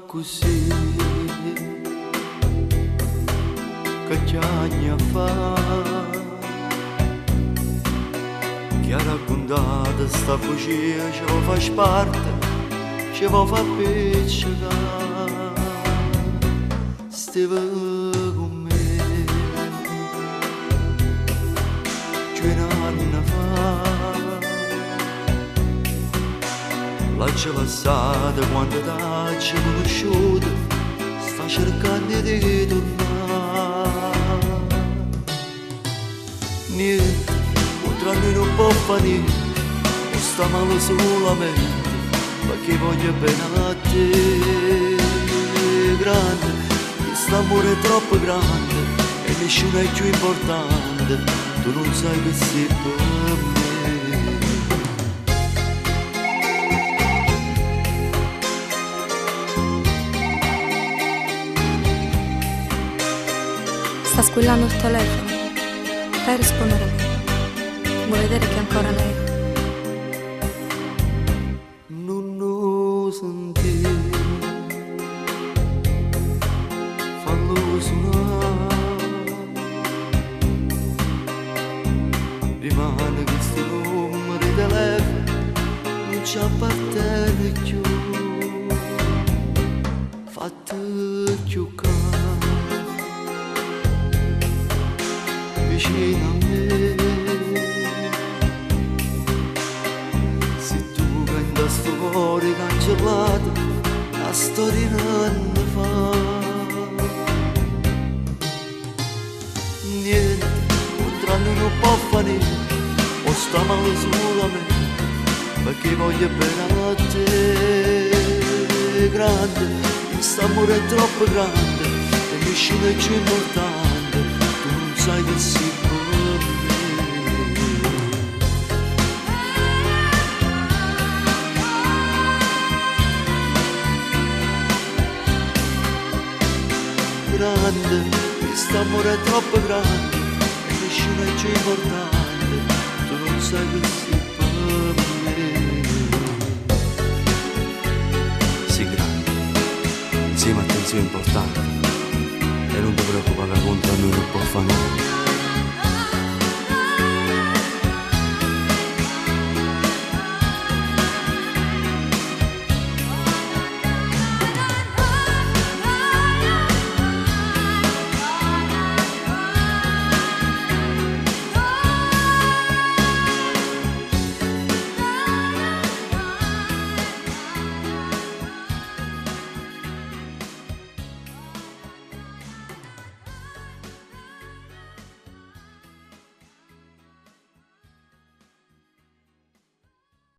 così che chiagna fa che ha raccontato sta bugia ci vuoi far parte ci vuoi far piccicare stava con me 2 anni fa l'ha passata quando t'hai conosciuto sta cercando di tornare niente tra noi non può fare niente sta male solamente perché voglio bene a te grande questo amore è troppo grande e nessuno è più importante tu non sai che sei per me. Sta squillando il telefono. Fai rispondere a me. Vuoi vedere che è ancora lei? Non lo sentire, fallo suonare. Rimane questo numero di telefono, non ci appartiene più. Fate più vicino a me se tu prendi sto cuore cancellato la storia non ne fa niente oltre a noi non può fare niente o sta male solamente perché voglio bene a te grande questo amore è troppo grande e nessuno è più importante tu non sai che sei grande, questo amore è troppo grande e nessuno è più importante, tu non sai che sei per me. Sei grande, insieme a te sei importante e non ti preoccupare contro noi non può fare niente.